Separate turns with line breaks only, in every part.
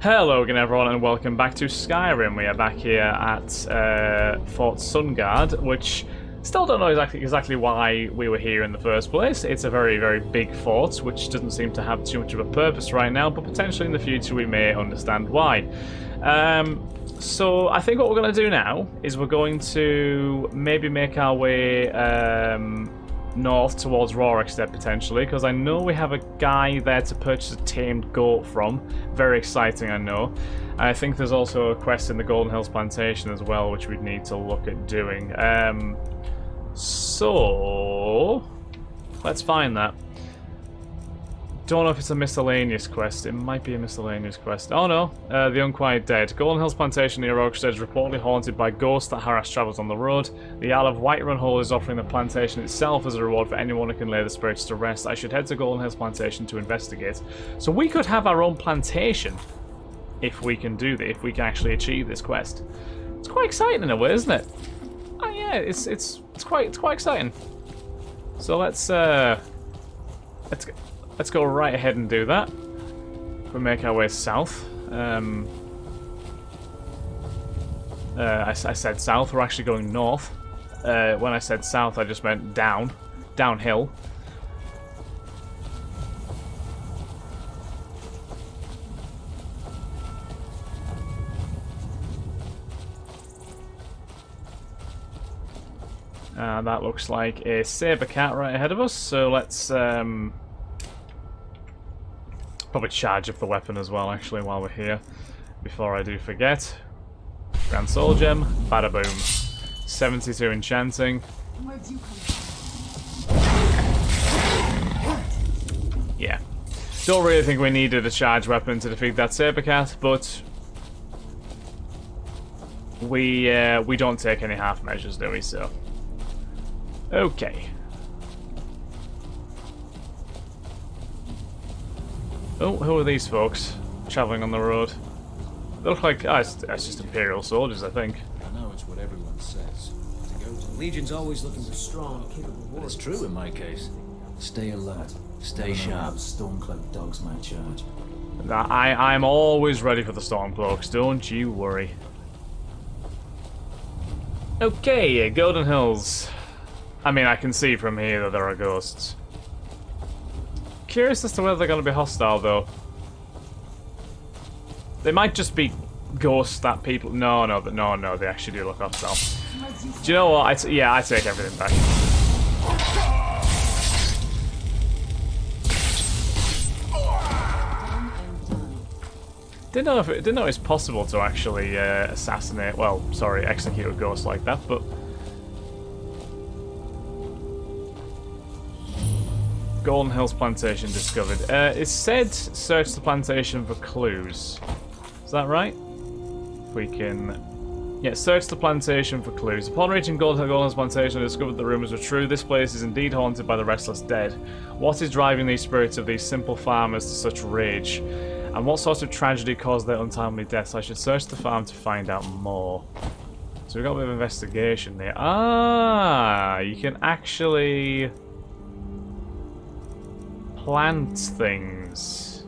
Hello again everyone and welcome back to Skyrim. We are back here at Fort Sunguard, which still don't know exactly why we were here in the first place. It's a very, very big fort, which doesn't seem to have too much of a purpose right now, but potentially in the future we may understand why. So I think what we're going to do now is we're going to maybe make our way north towards Rorikstead potentially, because I know we have a guy there to purchase a tamed goat from. Very exciting, I know. I think there's also a quest in the Goldenhills Plantation as well, which we'd need to look at doing. So let's find that. Don't know if it's a miscellaneous quest. It might be a miscellaneous quest. Oh no, the Unquiet Dead. Goldenhills Plantation near Rorikstead is reportedly haunted by ghosts that harass travellers on the road. The Isle of Whiterun Hole is offering the plantation itself as a reward for anyone who can lay the spirits to rest. I should head to Goldenhills Plantation to investigate. So we could have our own plantation if we can do that, if we can actually achieve this quest. It's quite exciting in a way, isn't it? Oh yeah, it's quite exciting. So let's go right ahead and do that. We make our way south. I said south. We're actually going north. When I said south, I just meant downhill. That looks like a saber cat right ahead of us. So let's probably charge up the weapon as well, actually, while we're here. Before I do forget. Grand Soul Gem, bada boom. 72 enchanting. Yeah. Don't really think we needed a charge weapon to defeat that saber cat, but we don't take any half measures, do we? So okay. Oh, who are these folks travelling on the road? They look like it's just Imperial soldiers, I think.
I know it's what everyone says. To go to
The Legion's always looking for strong, capable
but
warriors.
it's true in my case.
Stay alert. Stay sharp. Stormcloak dogs might charge.
I'm always ready for the Stormcloaks, don't you worry. Okay, Goldenhills. I mean, I can see from here that there are ghosts. Curious as to whether they're going to be hostile, though. They might just be ghosts that people... No, they actually do look hostile. Do you know what? I take everything back. Didn't know it's possible to actually assassinate... Well, sorry, execute a ghost like that, but... Goldenhills Plantation discovered. It said search the plantation for clues. Is that right? If we can... Yeah, search the plantation for clues. Upon reaching Goldenhills Plantation, I discovered the rumours were true. This place is indeed haunted by the restless dead. What is driving these spirits of these simple farmers to such rage? And what sort of tragedy caused their untimely deaths? I should search the farm to find out more. So we've got a bit of investigation there. Ah, you can actually... plant things.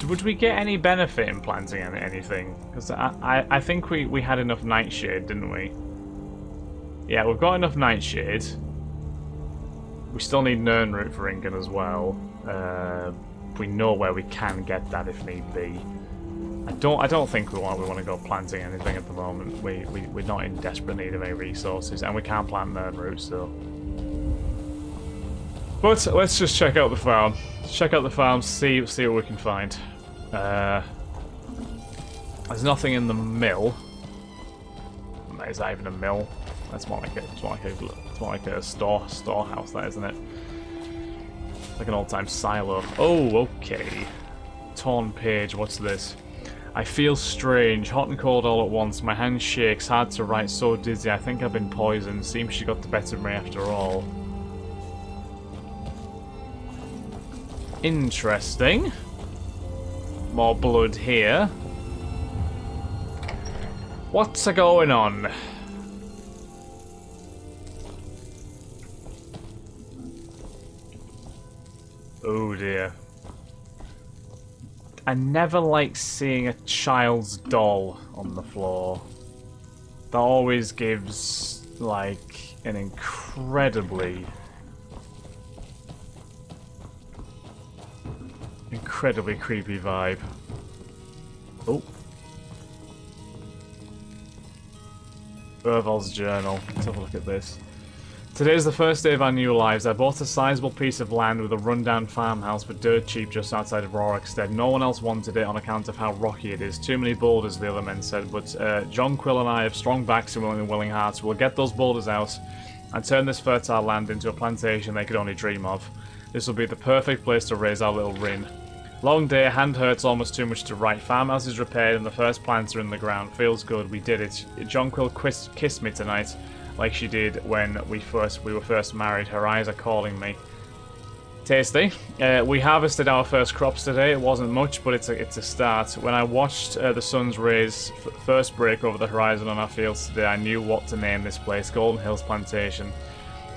Would we get any benefit in planting anything? Because I think we had enough nightshade, didn't we? Yeah, we've got enough nightshade. We still need Nirnroot for Incan as well. We know where we can get that if need be. I don't think we want to go planting anything at the moment. We're not in desperate need of any resources, and we can't plant Nirnroot, so. But let's just check out the farm. Check out the farm, see what we can find. There's nothing in the mill. Is that even a mill? That's more like a storehouse, that isn't it? Like an old-time silo. Oh, okay. Torn page. What's this? I feel strange, hot and cold all at once. My hand shakes, hard to write, so dizzy. I think I've been poisoned. Seems she got the better of me after all. Interesting. More blood here. What's a going on? Oh dear. I never like seeing a child's doll on the floor. That always gives, like, an incredibly creepy vibe. Oh. Urval's journal. Let's have a look at this. Today is the first day of our new lives. I bought a sizable piece of land with a rundown farmhouse for dirt cheap just outside of Rorikstead. No one else wanted it on account of how rocky it is. Too many boulders, the other men said, but John Quill and I have strong backs and willing hearts. We'll get those boulders out and turn this fertile land into a plantation they could only dream of. This will be the perfect place to raise our little Rin. Long day, hand hurts almost too much to write. Farmhouse is repaired and the first plants are in the ground. Feels good, we did it. John Quill kissed me tonight, like she did when we were first married. Her eyes are calling me. Tasty. We harvested our first crops today. It wasn't much, but it's a start. When I watched the sun's rays first break over the horizon on our fields today, I knew what to name this place. Goldenhills Plantation.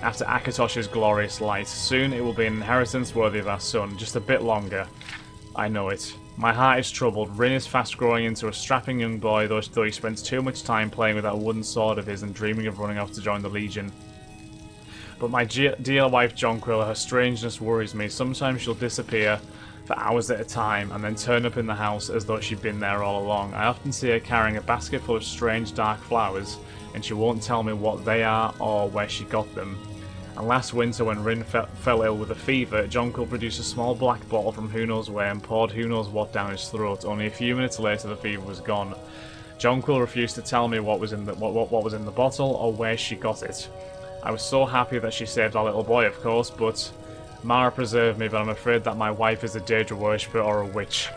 After Akatosh's glorious light. Soon it will be an inheritance worthy of our son. Just a bit longer. I know it. My heart is troubled. Rin is fast growing into a strapping young boy, though he spends too much time playing with that wooden sword of his and dreaming of running off to join the Legion. But my dear wife Jonquil, her strangeness worries me. Sometimes she'll disappear for hours at a time and then turn up in the house as though she'd been there all along. I often see her carrying a basket full of strange dark flowers, and she won't tell me what they are or where she got them. And last winter, when Rin fell ill with a fever, Jonquil produced a small black bottle from who knows where and poured who knows what down his throat. Only a few minutes later, the fever was gone. Jonquil refused to tell me what was in the bottle or where she got it. I was so happy that she saved our little boy, of course, but Mara preserved me, but I'm afraid that my wife is a Daedra worshipper or a witch.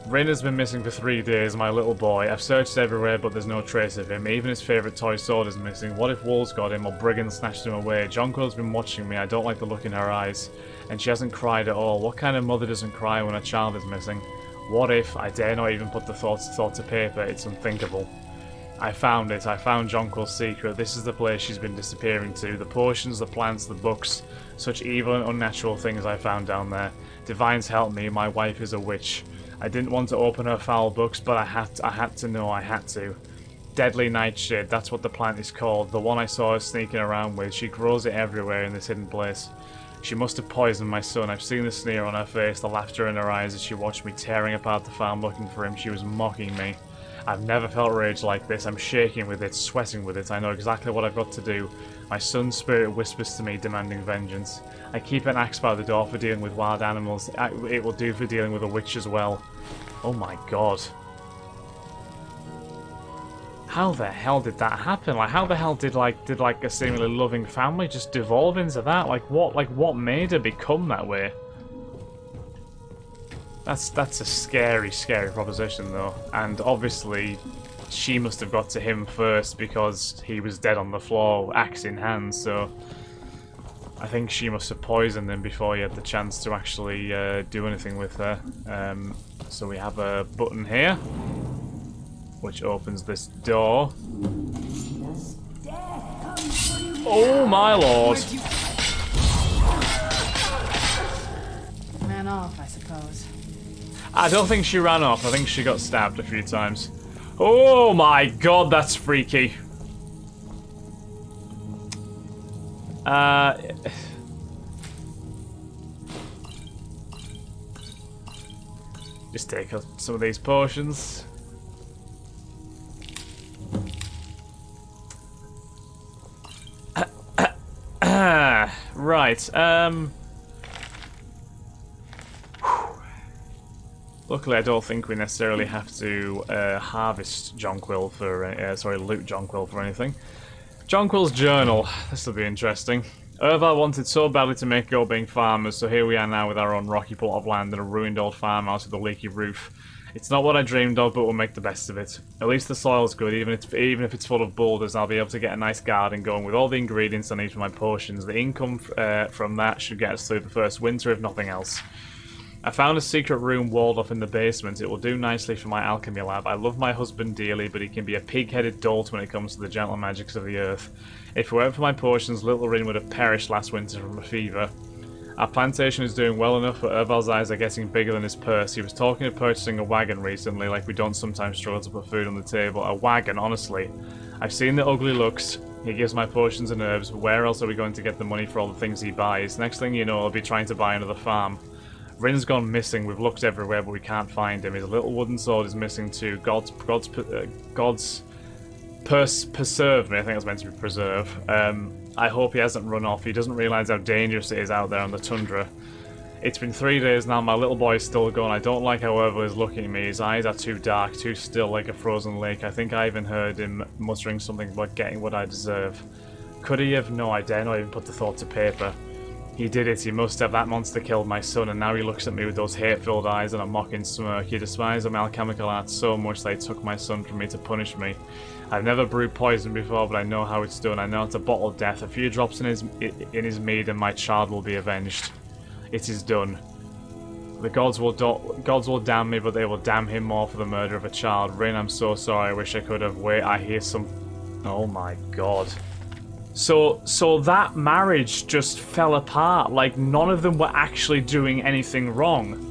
Rin has been missing for 3 days, my little boy. I've searched everywhere, but there's no trace of him. Even his favourite toy sword is missing. What if wolves got him or brigands snatched him away? Jonquil's been watching me. I don't like the look in her eyes. And she hasn't cried at all. What kind of mother doesn't cry when a child is missing? What if? I dare not even put the thought to paper. It's unthinkable. I found it. I found Jonquil's secret. This is the place she's been disappearing to. The potions, the plants, the books. Such evil and unnatural things I found down there. Divines help me. My wife is a witch. I didn't want to open her foul books, but I had to know. I had to. Deadly Nightshade, that's what the plant is called. The one I saw her sneaking around with. She grows it everywhere in this hidden place. She must have poisoned my son. I've seen the sneer on her face, the laughter in her eyes as she watched me tearing apart the farm looking for him. She was mocking me. I've never felt rage like this. I'm shaking with it, sweating with it. I know exactly what I've got to do. My son's spirit whispers to me, demanding vengeance. I keep an axe by the door for dealing with wild animals. It will do for dealing with a witch as well. Oh my god. How the hell did that happen? Like, how the hell did a seemingly loving family just devolve into that? Like what made her become that way? That's a scary, scary proposition though. And obviously she must have got to him first because he was dead on the floor, axe in hand, so I think she must have poisoned him before he had the chance to actually do anything with her. So we have a button here, which opens this door. Oh my lord!
Ran off, I suppose.
I don't think she ran off. I think she got stabbed a few times. Oh my god, that's freaky. Just take some of these potions. Right, luckily I don't think we necessarily have to harvest Jonquil for, loot Jonquil for anything. Jonquil's journal, this will be interesting. Urval wanted so badly to make go being farmers, so here we are now with our own rocky plot of land and a ruined old farmhouse with a leaky roof. It's not what I dreamed of, but we'll make the best of it. At least the soil's good, even if it's full of boulders, I'll be able to get a nice garden going with all the ingredients I need for my potions. The income from that should get us through the first winter, if nothing else. I found a secret room walled off in the basement. It will do nicely for my alchemy lab. I love my husband dearly, but he can be a pig-headed dolt when it comes to the gentle magics of the earth. If it weren't for my potions, little Rin would have perished last winter from a fever. Our plantation is doing well enough, but Erval's eyes are getting bigger than his purse. He was talking of purchasing a wagon recently, like we don't sometimes struggle to put food on the table. A wagon, honestly. I've seen the ugly looks. He gives my potions and herbs, but where else are we going to get the money for all the things he buys? Next thing you know, I'll be trying to buy another farm. Rin's gone missing. We've looked everywhere, but we can't find him. His little wooden sword is missing too. God's preserve me. I think it's meant to be preserve. I hope he hasn't run off. He doesn't realise how dangerous it is out there on the tundra. It's been 3 days now. My little boy is still gone. I don't like how Erval is looking at me. His eyes are too dark, too still, like a frozen lake. I think I even heard him muttering something about getting what I deserve. Could he have? No, I dare not even put the thought to paper. He did it. He must have. That monster killed my son, and now he looks at me with those hate-filled eyes and a mocking smirk. He despises my alchemical art so much that he took my son from me to punish me. I've never brewed poison before, but I know how it's done. I know how to bottle death. A few drops in his mead, and my child will be avenged. It is done. The gods will damn me, but they will damn him more for the murder of a child. Rin, I'm so sorry. I wish I could have. Wait, I hear some. Oh my god. So that marriage just fell apart. Like, none of them were actually doing anything wrong.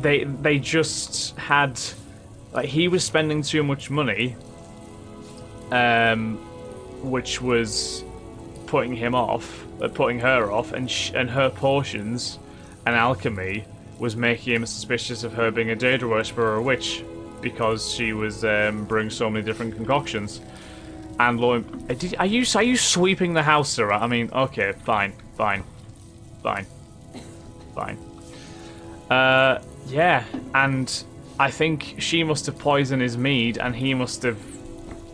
They just had, like, he was spending too much money, which was putting her off, and her potions and alchemy was making him suspicious of her being a Daedra worshipper or a witch, because she was brewing so many different concoctions. And are you sweeping the house, sir? I mean, okay, fine. Yeah, and I think she must have poisoned his mead, and he must have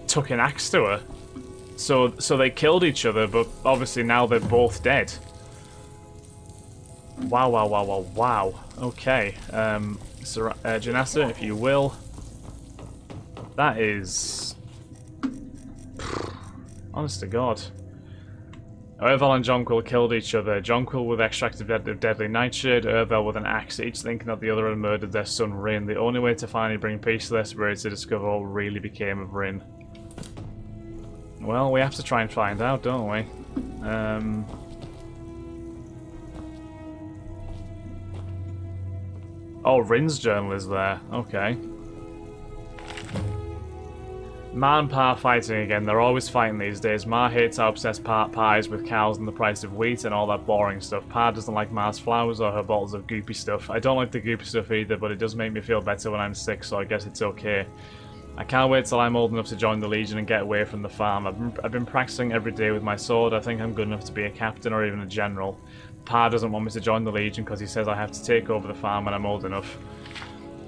took an axe to her. So they killed each other, but obviously now they're both dead. Wow. Okay, Janessa, if you will. That is... honest to God. Erval and Jonquil killed each other. Jonquil with extract of deadly nightshade, Erval with an axe, each thinking that the other had murdered their son Rin. The only way to finally bring peace to their spirits is to discover what really became of Rin. Well, we have to try and find out, don't we? Oh, Rin's journal is there. Okay. Ma and Pa fighting again. They're always fighting these days. Ma hates how obsessed Pa is with cows and the price of wheat and all that boring stuff. Pa doesn't like Ma's flowers or her bottles of goopy stuff. I don't like the goopy stuff either, but it does make me feel better when I'm sick, so I guess it's okay. I can't wait till I'm old enough to join the Legion and get away from the farm. I've been practicing every day with my sword. I think I'm good enough to be a captain or even a general. Pa doesn't want me to join the Legion because he says I have to take over the farm when I'm old enough.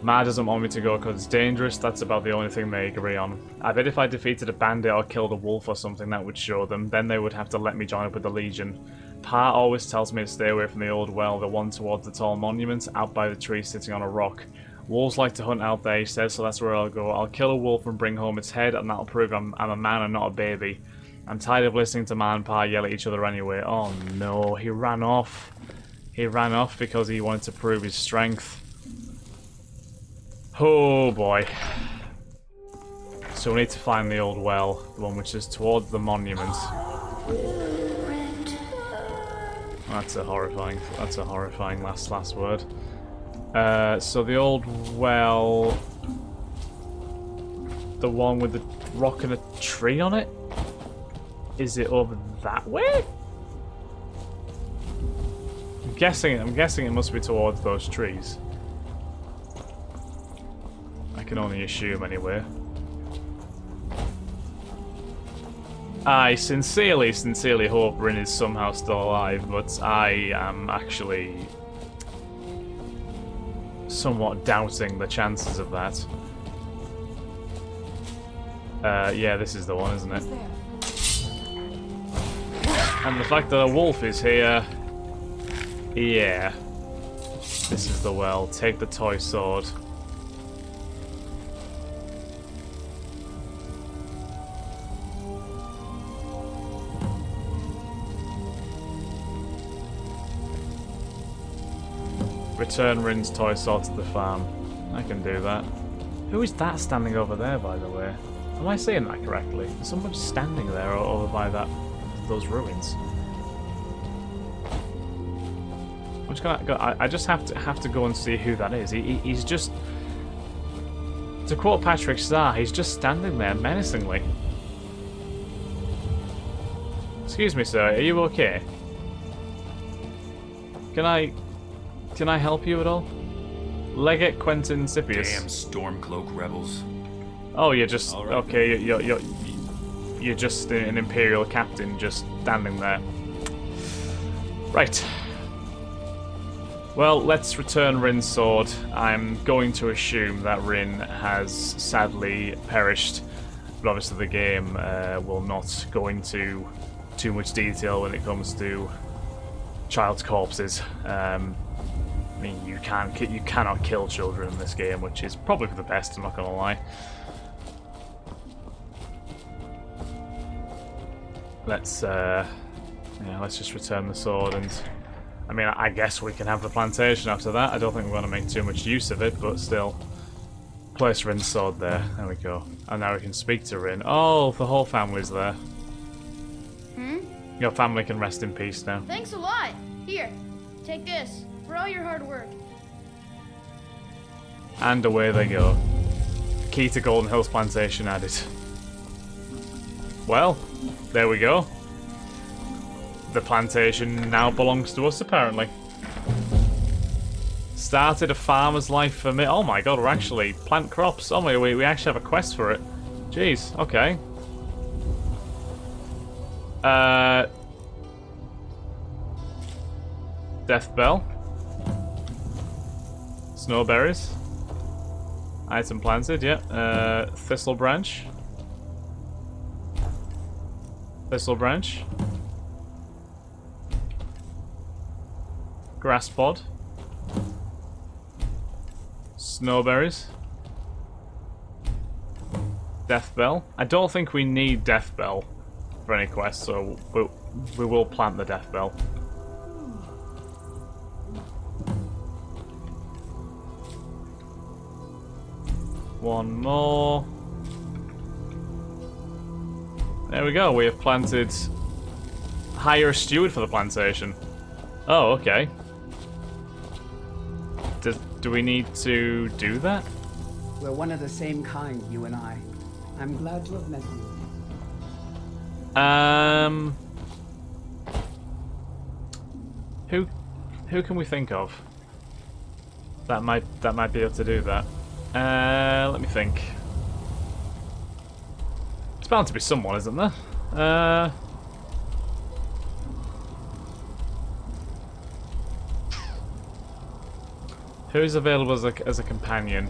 Ma doesn't want me to go because it's dangerous. That's about the only thing they agree on. I bet if I defeated a bandit or killed a wolf or something, that would show them. Then they would have to let me join up with the Legion. Pa always tells me to stay away from the old well, the one towards the tall monument, out by the tree sitting on a rock. Wolves like to hunt out there, he says, so that's where I'll go. I'll kill a wolf and bring home its head, and that'll prove I'm a man and not a baby. I'm tired of listening to Ma and Pa yell at each other anyway. Oh no, he ran off. He ran off because he wanted to prove his strength. Oh boy. So we need to find the old well, the one which is towards the monument. That's a horrifying last word. So the old well, the one with the rock and a tree on it? Is it over that way? I'm guessing it must be towards those trees. I can only assume anyway. I sincerely hope Rin is somehow still alive, but I am actually somewhat doubting the chances of that. Yeah, this is the one, isn't it? And the fact that a wolf is here... yeah. This is the well. Take the toy sword. Return Rin's toy sword to the farm. I can do that. Who is that standing over there, by the way? Am I saying that correctly? Is someone standing there over by those ruins? I'm just gonna go. I just have to go and see who that is. He's just, to quote Patrick Starr, he's just standing there menacingly. Excuse me, sir. Are you okay? Can I help you at all? Legate Quentin Scipius.
Damn Stormcloak rebels.
Oh, you're just
All right,
okay. You're just an Imperial captain, just standing there. Right. Well, let's return Rin's sword. I'm going to assume that Rin has sadly perished, but obviously the game will not go into too much detail when it comes to child's corpses. I mean, you cannot kill children in this game, which is probably for the best. I'm not gonna lie. Let's just return the sword, and I mean, I guess we can have the plantation after that. I don't think we're going to make too much use of it, but still. Place Rin's sword there. There we go. And now we can speak to Rin. Oh, the whole family's there. Your family can rest in peace now.
Thanks a lot. Here, take this for all your hard work.
And away they go. Key to Goldenhills Plantation added. Well, there we go. The plantation now belongs to us, apparently. Started a farmer's life for me. Oh my god, we're actually plant crops. Oh my, we actually have a quest for it. Jeez, okay. Death Bell. Snowberries. Item planted, yeah. Thistle Branch. Thistle Branch. Grass Pod. Snowberries. Death Bell. I don't think we need Death Bell for any quest, so we will plant the Death Bell. One more. There we go, we have planted. Hire a steward for the plantation. Oh, okay. Do we need to do that?
We're one of the same kind, you and I. I'm glad to have met you.
Who can we think of that might be able to do that? Let me think. It's bound to be someone, isn't there? Who's available as a companion?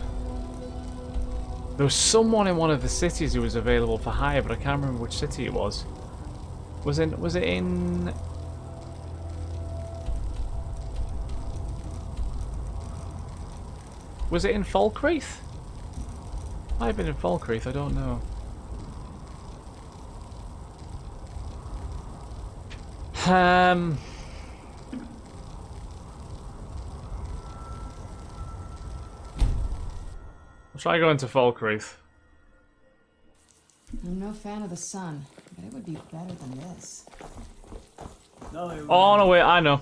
There was someone in one of the cities who was available for hire, but I can't remember which city it was. Was it in? Was it in Falkreath? Might have been in Falkreath, I don't know. I'll try going to Falkreath.
I'm no fan of the sun, but it would be better than this.
Oh no, wait, I know.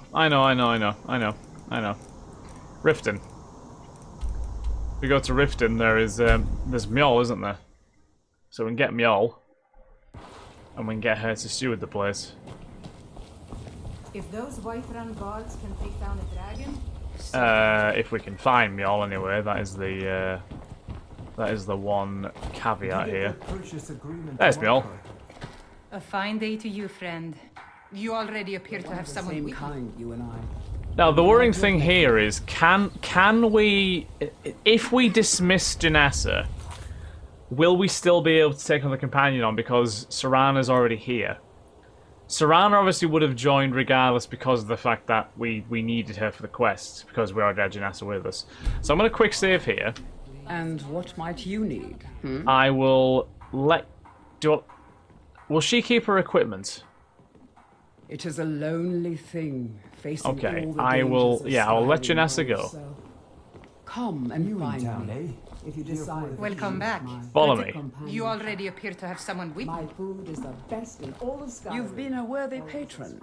Riften. If we go to Riften, there's Mjol, isn't there? So we can get Mjol, and we can get her to steward the place.
If those Whiterun guards can take down a dragon,
If we can find Mjol anyway, that is the one caveat here. There's Mjol.
A fine day to you, friend. You already appear to have someone
Same
with you.
kind, you and I.
Now the worrying thing here is, can we, if we dismiss Janessa, will we still be able to take another companion on because Serana's already here? Serana obviously would have joined regardless because of the fact that we needed her for the quest, because we already had Janessa with us. So I'm going to quick save here.
And what might you need?
I will let... Will she keep her equipment?
It is a lonely thing, facing
Okay,
all the
I will...
dangers of
Yeah, I'll let
Skyrim
Janessa go.
also. Come and find me. If you decide.
Welcome back.
Follow me.
You already appear to have someone with
My
you.
food is the best in all of Skyrim.
You've been a worthy patron.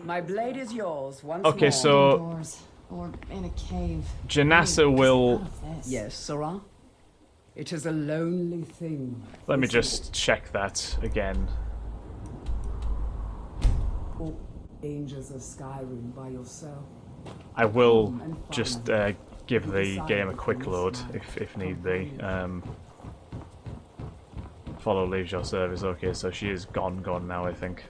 My blade is yours once
Okay,
more.
so
Doors. Or in a cave.
Janassa will...
Yes, Sora?
It is a lonely thing.
Let me just check that again.
All dangers of Skyrim by yourself.
I will just give the game a quick load if need be. Follow leaves your service. Okay, so she is gone now, I think.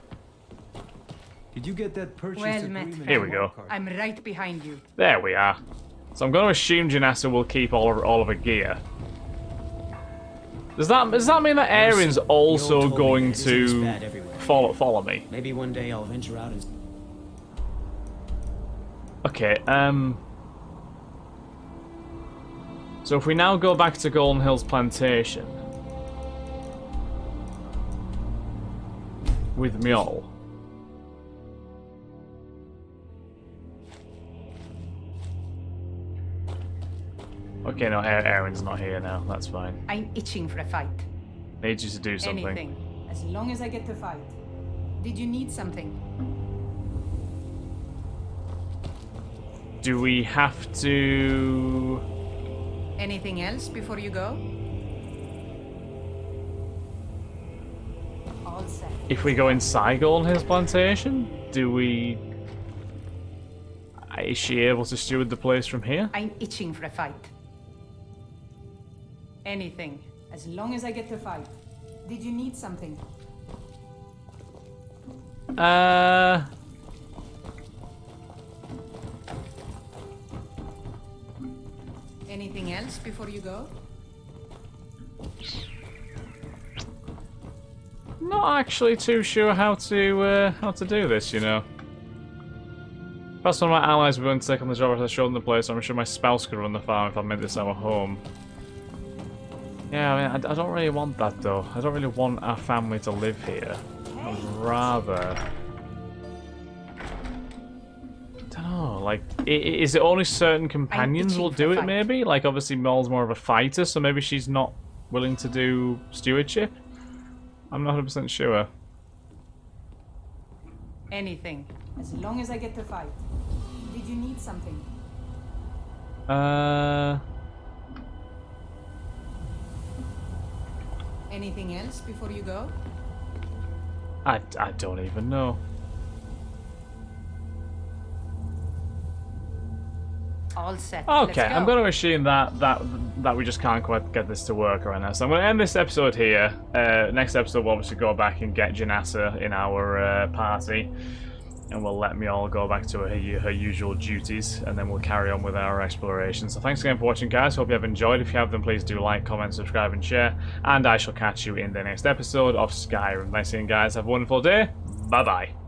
Did you get that purchase
Well met,
agreement?
Here we go.
I'm right behind you.
There we are. So I'm going to assume Janassa will keep all of her gear. Does that mean that Erin's also going to follow me?
Maybe one day I'll venture out and...
Okay, so if we now go back to Goldenhills Plantation with Mjol. Okay, no, Erin's not here now. That's fine.
I'm itching for a fight.
Need you to do something.
Anything. As long as I get to fight. Did you need something?
Do we have to...
Anything else before you go? All set.
If we go inside Goldenhills Plantation, do we... Is she able to steward the place from here?
I'm itching for a fight. Anything. As long as I get to fight. Did you need something? Anything else before you go?
Not actually too sure how to do this, you know. Perhaps one of my allies will be willing to take on the job if I showed them the place. I'm sure my spouse could run the farm if I made this our home. Yeah, I mean, I don't really want that though. I don't really want our family to live here. I would rather... I don't know, like, is it only certain companions will do it maybe? Like, obviously Mel's more of a fighter, so maybe she's not willing to do stewardship? I'm not 100% sure.
Anything. As long as I get to fight. Did you need something? Anything else before you go?
I don't even know.
All set.
Okay,
Let's go.
I'm going to assume that we just can't quite get this to work right now. So I'm going to end this episode here. Next episode, we'll obviously go back and get Janassa in our party. And we'll let Mjol go back to her usual duties. And then we'll carry on with our exploration. So thanks again for watching, guys. Hope you have enjoyed. If you have, then please do like, comment, subscribe, and share. And I shall catch you in the next episode of Skyrim. Thanks again, guys. Have a wonderful day. Bye-bye.